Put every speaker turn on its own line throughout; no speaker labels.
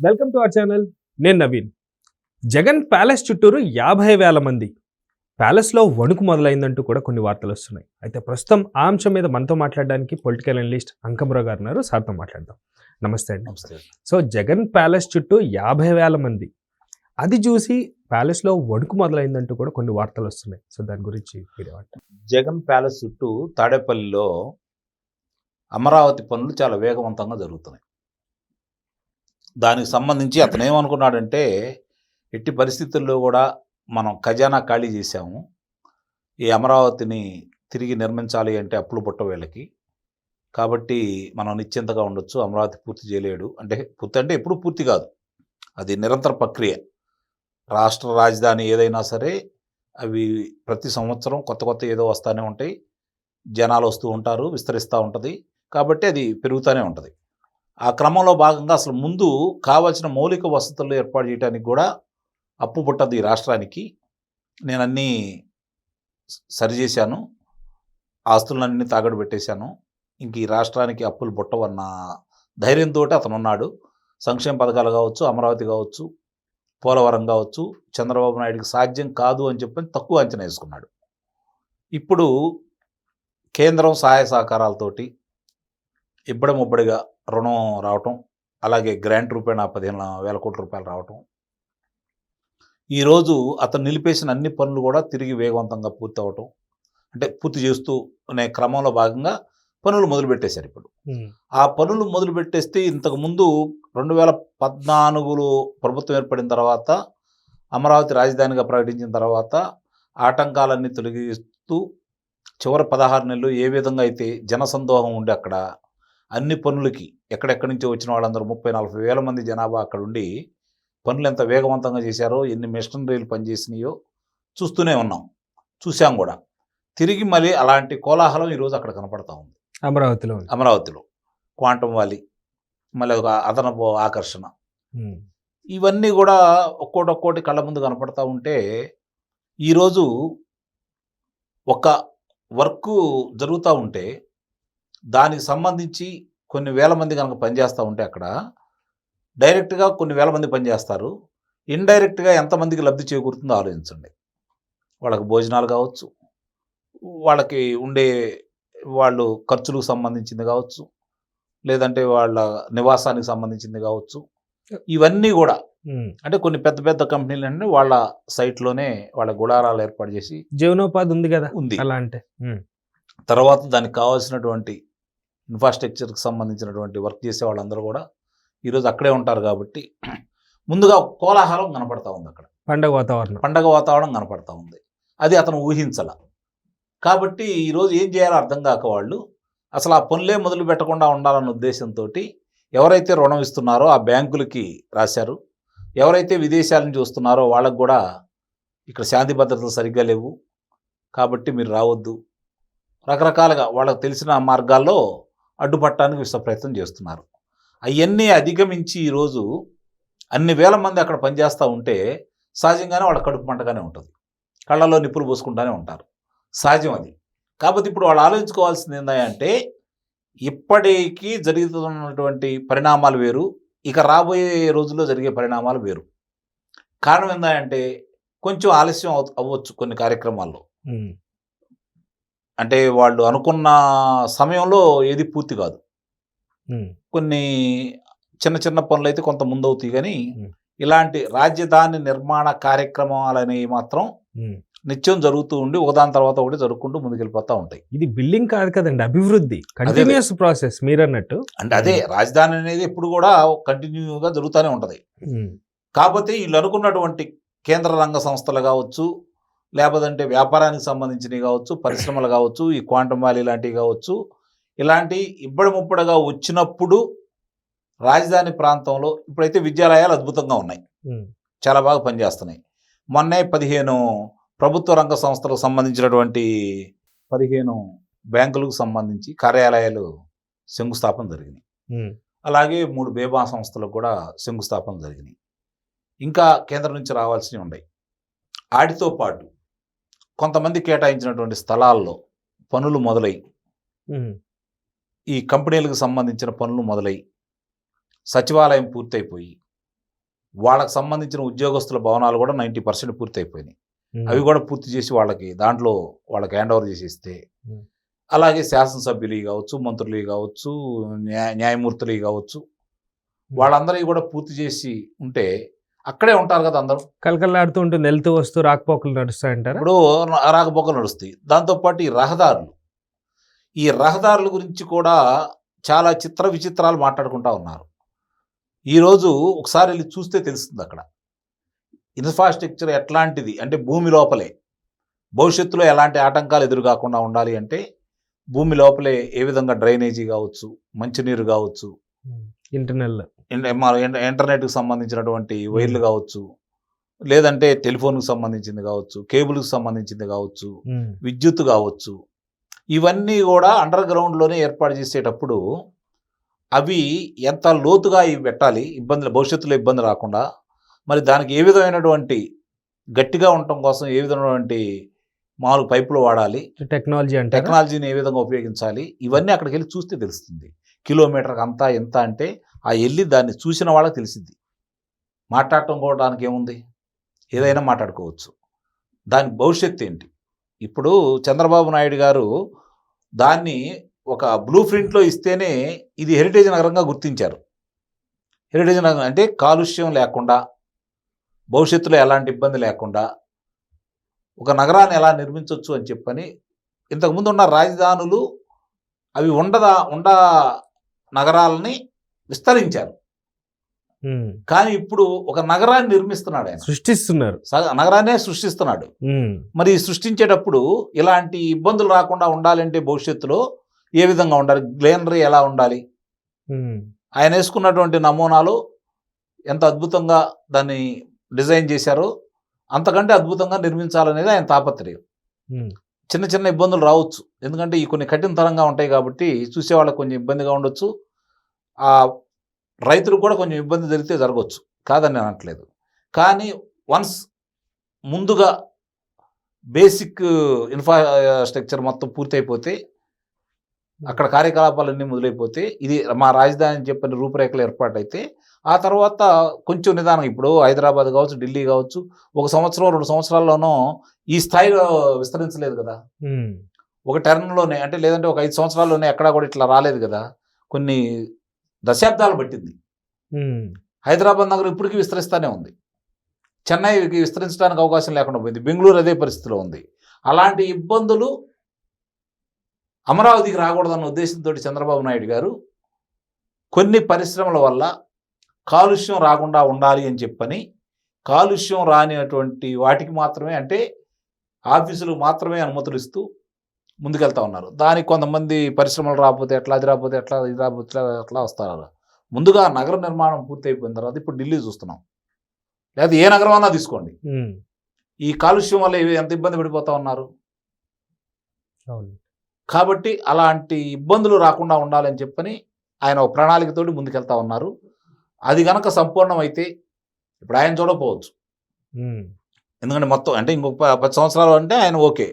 Welcome to our channel. నేను Naveen. Jagan palace చుట్టూరు 50,000 మంది. ప్యాలెస్లో వణుకు మొదలైందంటూ కూడా కొన్ని వార్తలు వస్తున్నాయి. అయితే ప్రస్తుతం ఆ అంశం మీద మనతో మాట్లాడడానికి పొలిటికల్ అనలిస్ట్ అంకమరావు గారు ఉన్నారు. సార్తో మాట్లాడదాం. నమస్తే అండి.
నమస్తే.
సో జగన్ ప్యాలెస్ చుట్టూ 50,000 మంది, అది చూసి ప్యాలెస్లో వణుకు మొదలైందంటూ కూడా కొన్ని వార్తలు వస్తున్నాయి. సో దాని గురించి మీరేమంటారు?
జగన్ ప్యాలెస్ చుట్టూ తాడేపల్లిలో అమరావతి పనులు చాలా వేగవంతంగా జరుగుతున్నాయి. దానికి సంబంధించి అతను ఏమనుకున్నాడంటే, ఎట్టి పరిస్థితుల్లో కూడా మనం ఖజానా ఖాళీ చేశాము, ఈ అమరావతిని తిరిగి నిర్మించాలి అంటే అప్పులు పుట్ట వీళ్ళకి, కాబట్టి మనం నిశ్చింతగా ఉండొచ్చు, అమరావతి పూర్తి చేయలేడు. అంటే పూర్తి అంటే ఎప్పుడు పూర్తి కాదు, అది నిరంతర ప్రక్రియ. రాష్ట్ర రాజధాని ఏదైనా సరే అవి ప్రతి సంవత్సరం కొత్త కొత్త ఏదో వస్తూనే ఉంటాయి, జనాలు వస్తూ ఉంటారు, విస్తరిస్తూ ఉంటుంది, కాబట్టి అది పెరుగుతూనే ఉంటుంది. ఆ క్రమంలో భాగంగా అసలు ముందు కావాల్సిన మౌలిక వసతులు ఏర్పాటు చేయడానికి కూడా అప్పు పుట్టదు ఈ రాష్ట్రానికి. నేను అన్నీ సరిచేశాను, ఆస్తులన్నీ తాగడు పెట్టేశాను, ఇంక ఈ రాష్ట్రానికి అప్పులు పుట్టవన్న ధైర్యంతో అతను ఉన్నాడు. సంక్షేమ పథకాలు కావచ్చు, అమరావతి కావచ్చు, పోలవరం కావచ్చు, చంద్రబాబు నాయుడికి సాధ్యం కాదు అని చెప్పని తక్కువ అంచనా వేసుకున్నాడు. ఇప్పుడు కేంద్రం సహాయ సహకారాలతోటి ఇబ్బడిముబ్బడిగా రుణం రావటం, అలాగే గ్రాంట్ రూపేణా 15,000 కోట్ల రూపాయలు రావటం, ఈరోజు అతను నిలిపేసిన అన్ని పనులు కూడా తిరిగి వేగవంతంగా పూర్తి అవ్వటం, అంటే పూర్తి చేస్తూ అనే క్రమంలో భాగంగా పనులు మొదలుపెట్టేశారు. ఇప్పుడు ఆ పనులు మొదలుపెట్టేస్తే ఇంతకుముందు 2014లో ప్రభుత్వం ఏర్పడిన తర్వాత, అమరావతి రాజధానిగా ప్రకటించిన తర్వాత ఆటంకాలన్నీ తొలగిస్తూ చివరి 16 నెలలు ఏ విధంగా అయితే జనసందోహం ఉండి అక్కడ అన్ని పనులకి ఎక్కడెక్కడి నుంచో వచ్చిన వాళ్ళందరూ 30-40 వేల మంది జనాభా అక్కడ ఉండి పనులు ఎంత వేగవంతంగా చేశారో, ఎన్ని మిషనరీలు పనిచేసినాయో చూస్తూనే ఉన్నాం, చూసాం కూడా. తిరిగి మళ్ళీ అలాంటి కోలాహలం ఈరోజు అక్కడ కనపడతా ఉంది అమరావతిలో. క్వాంటమ్ వ్యాలీ మళ్ళీ ఒక అదనపు ఆకర్షణ, ఇవన్నీ కూడా ఒక్కోటి కళ్ళ ముందు కనపడతా ఉంటే, ఈరోజు ఒక వర్క్ జరుగుతూ ఉంటే దానికి సంబంధించి కొన్ని వేల మంది కనుక పనిచేస్తూ ఉంటే అక్కడ డైరెక్ట్గా కొన్ని వేల మంది పనిచేస్తారు, ఇండైరెక్ట్గా ఎంతమందికి లబ్ధి చేకూరుతుందో ఆలోచించండి. వాళ్ళకి భోజనాలు కావచ్చు, వాళ్ళకి ఉండే వాళ్ళు ఖర్చులకు సంబంధించింది కావచ్చు, లేదంటే వాళ్ళ నివాసానికి సంబంధించింది కావచ్చు, ఇవన్నీ కూడా అంటే కొన్ని పెద్ద పెద్ద కంపెనీలు అంటే వాళ్ళ సైట్లోనే వాళ్ళ గుడారాలు ఏర్పాటు చేసి
జీవనోపాధి ఉంది కదా
ఉంది.
అలా అంటే
తర్వాత దానికి కావాల్సినటువంటి ఇన్ఫ్రాస్ట్రక్చర్కి సంబంధించినటువంటి వర్క్ చేసే వాళ్ళందరూ కూడా ఈరోజు అక్కడే ఉంటారు. కాబట్టి ముందుగా కోలాహలం కనపడతా ఉంది, అక్కడ పండగ వాతావరణం కనపడతా ఉంది. అది అతను ఊహించాల. కాబట్టి ఈరోజు ఏం చేయాలో అర్థం కాక వాళ్ళు అసలు ఆ పనులే మొదలు పెట్టకుండా ఉండాలన్న ఉద్దేశంతో ఎవరైతే రుణం ఇస్తున్నారో ఆ బ్యాంకులకి రాశారు, ఎవరైతే విదేశాల నుంచి వస్తున్నారో వాళ్ళకు కూడా ఇక్కడ శాంతి భద్రతలు సరిగ్గా లేవు కాబట్టి మీరు రావద్దు, రకరకాలుగా వాళ్ళకు తెలిసిన మార్గాల్లో అడ్డుపట్టడానికి విశ్వ ప్రయత్నం చేస్తున్నారు. అవన్నీ అధిగమించి ఈరోజు అన్ని వేల మంది అక్కడ పనిచేస్తూ ఉంటే సహజంగానే వాళ్ళ కడుపు మంటగానే ఉంటుంది, కళ్ళల్లో నిప్పులు పోసుకుంటూనే ఉంటారు, సహజం అది. కాబట్టి ఇప్పుడు వాళ్ళు ఆలోచించుకోవాల్సింది ఏంటంటే, ఇప్పటికీ జరుగుతున్నటువంటి పరిణామాలు వేరు, ఇక రాబోయే రోజుల్లో జరిగే పరిణామాలు వేరు. కారణం ఏంటంటే కొంచెం ఆలస్యం అవ్వచ్చు కొన్ని కార్యక్రమాల్లో. అంటే వాళ్ళు అనుకున్న సమయంలో ఏది పూర్తి కాదు, కొన్ని చిన్న చిన్న పనులు అయితే కొంత ముందవుతాయి, కానీ ఇలాంటి రాజధాని నిర్మాణ కార్యక్రమాలు అనేవి మాత్రం నిత్యం జరుగుతూ ఉండి ఒకదాని తర్వాత ఒకటి జరుగుకుంటూ ముందుకెళ్ళిపోతూ ఉంటాయి.
ఇది బిల్డింగ్ కాదు కదండి, అభివృద్ధి, కంటిన్యూస్ ప్రాసెస్ మీరు అన్నట్టు.
అంటే అదే రాజధాని అనేది ఎప్పుడు కూడా కంటిన్యూగా జరుగుతూనే ఉంటుంది. కాకపోతే వీళ్ళు అనుకున్నటువంటి కేంద్ర రంగ సంస్థలు కావచ్చు, లేకపోతే వ్యాపారానికి సంబంధించినవి కావచ్చు, పరిశ్రమలు కావచ్చు, ఈ క్వాంటమ్ వ్యాలీ లాంటివి కావచ్చు, ఇలాంటి ఇబ్బడి ముబ్బడిగా వచ్చినప్పుడు రాజధాని ప్రాంతంలో ఇప్పుడైతే విద్యాలయాలు అద్భుతంగా ఉన్నాయి, చాలా బాగా పనిచేస్తున్నాయి. మొన్నే 15 ప్రభుత్వ రంగ సంస్థలకు సంబంధించినటువంటి 15 బ్యాంకులకు సంబంధించి కార్యాలయాలు శంకుస్థాపన జరిగినాయి. అలాగే 3 బీమా సంస్థలకు కూడా శంకుస్థాపన జరిగినాయి. ఇంకా కేంద్రం నుంచి రావాల్సినవి ఉన్నాయి. వాటితో పాటు కొంతమంది కేటాయించినటువంటి స్థలాల్లో పనులు మొదలై, ఈ కంపెనీలకు సంబంధించిన పనులు మొదలై, సచివాలయం పూర్తయిపోయి వాళ్ళకి సంబంధించిన ఉద్యోగస్తుల భవనాలు కూడా 90% పూర్తి అయిపోయినాయి. అవి కూడా పూర్తి చేసి వాళ్ళకి హ్యాండ్ ఓవర్ చేసేస్తే, అలాగే శాసనసభ్యులు కావచ్చు, మంత్రులు కావచ్చు, న్యాయమూర్తులు కావచ్చు, వాళ్ళందరికీ కూడా పూర్తి చేసి ఉంటే అక్కడే ఉంటారు కదా అందరూ.
కలకలాడుతూ ఉంటుంది, వెళ్తూ వస్తూ రాకపోకలు నడుస్తాయంటారు.
ఇప్పుడు రాకపోకలు నడుస్తాయి. దాంతోపాటు ఈ రహదారుల గురించి కూడా చాలా విచిత్రాలు మాట్లాడుకుంటా ఉన్నారు. ఈరోజు ఒకసారి వెళ్ళి చూస్తే తెలుస్తుంది అక్కడ ఇన్ఫ్రాస్ట్రక్చర్ ఎట్లాంటిది అంటే భూమి లోపలే భవిష్యత్తులో ఎలాంటి ఆటంకాలు ఎదురు కాకుండా ఉండాలి అంటే భూమి లోపలే ఏ విధంగా డ్రైనేజీ కావచ్చు, మంచినీరు కావచ్చు, ఇంటర్నెట్కి సంబంధించినటువంటి వైర్లు కావచ్చు, లేదంటే టెలిఫోన్కి సంబంధించింది కావచ్చు, కేబుల్కి సంబంధించింది కావచ్చు, విద్యుత్ కావచ్చు, ఇవన్నీ కూడా అండర్ గ్రౌండ్లోనే ఏర్పాటు చేసేటప్పుడు అవి ఎంత లోతుగా ఇవి పెట్టాలి, భవిష్యత్తులో ఇబ్బంది రాకుండా, మరి దానికి ఏ విధమైనటువంటి గట్టిగా ఉండటం కోసం ఏ విధమైనటువంటి మామూలు పైపులు వాడాలి, టెక్నాలజీని ఏ విధంగా ఉపయోగించాలి, ఇవన్నీ అక్కడికి వెళ్ళి చూస్తే తెలుస్తుంది. కిలోమీటర్కి అంతా ఎంత అంటే ఆ వెళ్ళి దాన్ని చూసిన వాళ్ళకి తెలిసింది. మాట్లాడుకోవడానికి ఏముంది, ఏదైనా మాట్లాడుకోవచ్చు. దాని భవిష్యత్తు ఏంటి? ఇప్పుడు చంద్రబాబు నాయుడు గారు దాన్ని ఒక బ్లూ ప్రింట్లో ఇస్తేనే ఇది హెరిటేజ్ నగరంగా గుర్తించారు. హెరిటేజ్ నగరం అంటే కాలుష్యం లేకుండా, భవిష్యత్తులో ఎలాంటి ఇబ్బంది లేకుండా ఒక నగరాన్ని ఎలా నిర్మించవచ్చు అని చెప్పని ఇంతకుముందు ఉన్న రాజధానులు అవి ఉండ నగరాలని విస్తరించారు. కానీ ఇప్పుడు ఒక నగరాన్ని నిర్మిస్తున్నాడు, ఆయన నగరాన్నే సృష్టిస్తున్నాడు. మరి సృష్టించేటప్పుడు ఇలాంటి ఇబ్బందులు రాకుండా ఉండాలంటే భవిష్యత్తులో ఏ విధంగా ఉండాలి, గ్రీనరీ ఎలా ఉండాలి, ఆయన వేసుకున్నటువంటి నమూనాలు ఎంత అద్భుతంగా దాన్ని డిజైన్ చేశారో అంతకంటే అద్భుతంగా నిర్మించాలనేది ఆయన తాపత్రయం. చిన్న చిన్న ఇబ్బందులు రావచ్చు, ఎందుకంటే ఈ కొన్ని కఠినతరంగా ఉంటాయి కాబట్టి చూసేవాళ్ళకి కొంచెం ఇబ్బందిగా ఉండొచ్చు, ఆ రైతులకు కూడా కొంచెం ఇబ్బంది జరిగితే జరగవచ్చు, కాదని నేను అనట్లేదు. కానీ వన్స్ ముందుగా బేసిక్ ఇన్ఫ్రాస్ట్రక్చర్ మొత్తం పూర్తయిపోతే, అక్కడ కార్యకలాపాలన్నీ మొదలైపోతే, ఇది మా రాజధాని అని చెప్పిన రూపురేఖలు ఏర్పాటైతే ఆ తర్వాత కొంచెం నిదానం, ఇప్పుడు హైదరాబాద్ కావచ్చు, ఢిల్లీ కావచ్చు, 1 సంవత్సరం 2 సంవత్సరాల్లోనూ ఈ స్థాయిలో విస్తరించలేదు కదా. ఒక టర్మ్లోనే అంటే లేదంటే ఒక 5 సంవత్సరాల్లోనే ఎక్కడా కూడా ఇట్లా రాలేదు కదా. కొన్ని దశాబ్దాలు పట్టింది. హైదరాబాద్ నగరం ఇప్పటికీ విస్తరిస్తూనే ఉంది. చెన్నైకి విస్తరించడానికి అవకాశం లేకుండా పోయింది. బెంగళూరు అదే పరిస్థితిలో ఉంది. అలాంటి ఇబ్బందులు అమరావతికి రాకూడదన్న ఉద్దేశంతో చంద్రబాబు నాయుడు గారు కొన్ని పరిశ్రమల వల్ల కాలుష్యం రాకుండా ఉండాలి అని చెప్పని కాలుష్యం రానిటువంటి వాటికి మాత్రమే, అంటే ఆఫీసులకు మాత్రమే అనుమతులు ఇస్తూ ముందుకెళ్తా ఉన్నారు. దానికి కొంతమంది పరిశ్రమలు రాకపోతే ఎట్లా, అది రాకపోతే ఎట్లా, ఇది రాకపోతే ఎట్లా వస్తారు. ముందుగా నగర నిర్మాణం పూర్తి అయిపోయిన తర్వాత ఇప్పుడు ఢిల్లీ చూస్తున్నాం, లేదా ఏ నగరం అన్నా తీసుకోండి, ఈ కాలుష్యం వల్ల ఎంత ఇబ్బంది పడిపోతా ఉన్నారు. కాబట్టి అలాంటి ఇబ్బందులు రాకుండా ఉండాలని చెప్పని ఆయన ఒక ప్రణాళికతోటి ముందుకెళ్తా ఉన్నారు. అది కనుక సంపూర్ణమైతే ఇప్పుడు ఆయన చూడకపోవచ్చు, ఎందుకంటే మొత్తం అంటే ఇంకొక 10 సంవత్సరాలు అంటే ఆయన ఓకే,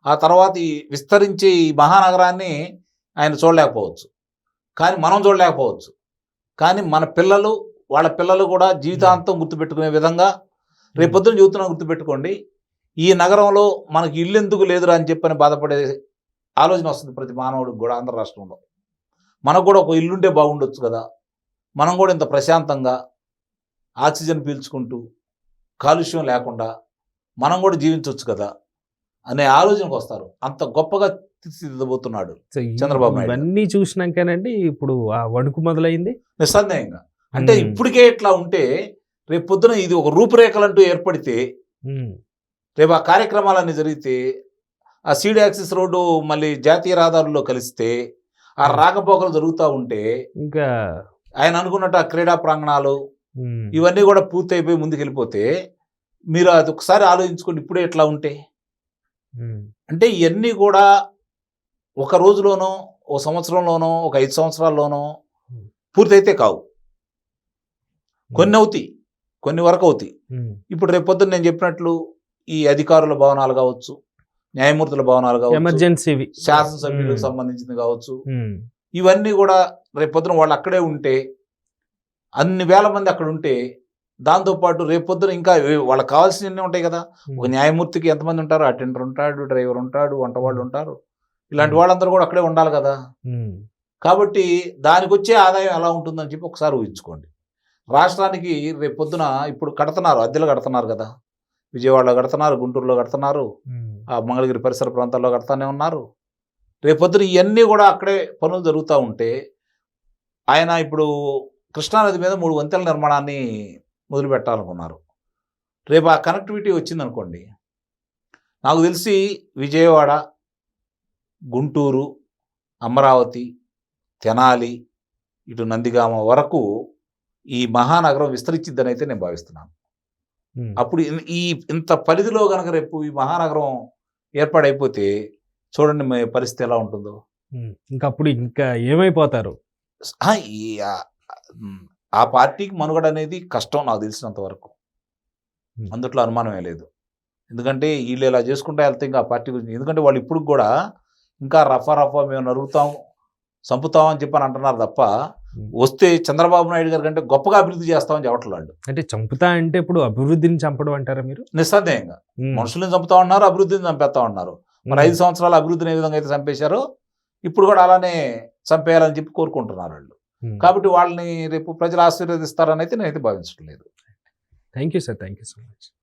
ఆ తర్వాత ఈ విస్తరించే ఈ మహానగరాన్ని ఆయన చూడలేకపోవచ్చు, కానీ మనం చూడలేకపోవచ్చు. కానీ మన పిల్లలు, వాళ్ళ పిల్లలు కూడా జీవితాంతం గుర్తుపెట్టుకునే విధంగా రేపొద్దున జీవితం గుర్తుపెట్టుకోండి, ఈ నగరంలో మనకి ఇల్లు ఎందుకు లేదురా అని చెప్పని బాధపడే ఆలోచన వస్తుంది ప్రతి మానవుడికి కూడా. ఆంధ్ర రాష్ట్రంలో మనకు కూడా ఒక ఇల్లుంటే బాగుండొచ్చు కదా, మనం కూడా ఇంత ప్రశాంతంగా ఆక్సిజన్ పీల్చుకుంటూ కాలుష్యం లేకుండా మనం కూడా జీవించవచ్చు కదా అనే ఆలోచనకు వస్తారు. అంత గొప్పగా తీర్చిదిద్దబోతున్నాడు చంద్రబాబు నాయుడు.
ఇవన్నీ చూసినాకనండి ఇప్పుడు ఆ వణుకు మొదలైంది
నిస్సందేహంగా. అంటే ఇప్పటికే ఇట్లా ఉంటే రేపు పొద్దున ఇది ఒక రూపురేఖలంటూ ఏర్పడితే, రేపు ఆ కార్యక్రమాలన్నీ జరిగితే, ఆ సీడ్ యాక్సిస్ రోడ్డు మళ్ళీ జాతీయ రహదారుల్లో కలిస్తే, ఆ రాకపోకలు జరుగుతూ ఉంటే, ఇంకా ఆయన అనుకున్నట్టు ఆ క్రీడా ప్రాంగణాలు ఇవన్నీ కూడా పూర్తి అయిపోయి ముందుకు వెళ్ళిపోతే, మీరు అది ఒకసారి ఆలోచించుకోండి ఇప్పుడే ఎట్లా ఉంటే. అంటే ఇవన్నీ కూడా ఒక రోజులోనో, ఒక సంవత్సరంలోనో, ఒక 5 సంవత్సరాల్లోనో పూర్తయితే కావు. కొన్ని అవుతాయి, కొన్ని వరకు అవుతాయి. ఇప్పుడు రేపు పొద్దున్న నేను చెప్పినట్లు ఈ అధికారుల భవనాలు కావచ్చు, న్యాయమూర్తుల భవనాలు కావచ్చు,
ఎమర్జెన్సీ
శాసనసభ్యులకు సంబంధించింది కావచ్చు, ఇవన్నీ కూడా రేపు పొద్దున వాళ్ళు అక్కడే ఉంటే, అన్ని వేల మంది అక్కడ ఉంటే దాంతోపాటు రేపొద్దున ఇంకా వాళ్ళకి కావాల్సినవి ఉంటాయి కదా. ఒక న్యాయమూర్తికి ఎంతమంది ఉంటారు? అటెండర్ ఉంటాడు, డ్రైవర్ ఉంటాడు, వంట వాళ్ళు ఉంటారు. ఇలాంటి వాళ్ళందరూ కూడా అక్కడే ఉండాలి కదా. కాబట్టి దానికి వచ్చే ఆదాయం ఎలా ఉంటుందని చెప్పి ఒకసారి ఊహించుకోండి. రాష్ట్రానికి రేపొద్దున ఇప్పుడు కడుతున్నారు, అద్దెలు కడుతున్నారు కదా. విజయవాడలో కడుతున్నారు, గుంటూరులో కడుతున్నారు, మంగళగిరి పరిసర ప్రాంతాల్లో కడతానే ఉన్నారు. రేపొద్దున ఇవన్నీ కూడా అక్కడే పనులు జరుగుతూ ఉంటే ఆయన ఇప్పుడు కృష్ణానది మీద 3 వంతెనల నిర్మాణాన్ని మొదలు పెట్టాలనుకున్నారు. రేపు ఆ కనెక్టివిటీ వచ్చిందనుకోండి, నాకు తెలిసి విజయవాడ, గుంటూరు, అమరావతి, తెనాలి, ఇటు నందిగామ వరకు ఈ మహానగరం విస్తరించిద్దని అయితే నేను భావిస్తున్నాను. అప్పుడు ఇంత పరిధిలో కనుక రేపు ఈ మహానగరం ఏర్పాటైపోతే చూడండి పరిస్థితి ఎలా ఉంటుందో.
అప్పుడు ఇంకా ఏమైపోతారు.
ఆ పార్టీకి మనుగడ అనేది కష్టం నాకు తెలిసినంత వరకు. అందుట్లో అనుమానమే లేదు. ఎందుకంటే వీళ్ళు ఇలా చేసుకుంటూ వెళ్తే ఇంకా ఆ పార్టీ గురించి, ఎందుకంటే వాళ్ళు ఇప్పుడు కూడా ఇంకా రఫా మేము నరుగుతాం, చంపుతాం అని చెప్పని అంటున్నారు తప్ప, వస్తే చంద్రబాబు నాయుడు గారి కంటే గొప్పగా అభివృద్ధి చేస్తామని చెప్పట్లేదు.
అంటే చంపుతా అంటే ఇప్పుడు అభివృద్ధిని చంపడం అంటారా మీరు?
నిస్సందేహంగా మనుషుల్ని చంపుతా ఉన్నారు, అభివృద్ధిని చంపేస్తా ఉన్నారు. మరి 5 సంవత్సరాల అభివృద్ధిని ఏ విధంగా అయితే చంపేశారో ఇప్పుడు కూడా అలానే చంపేయాలని చెప్పి కోరుకుంటున్నారు వాళ్ళు. కాబట్టి వాళ్ళని రేపు ప్రజలు ఆశీర్వదిస్తారని అయితే నేనైతే భావించట్లేదు.
Thank you sir, thank you so much.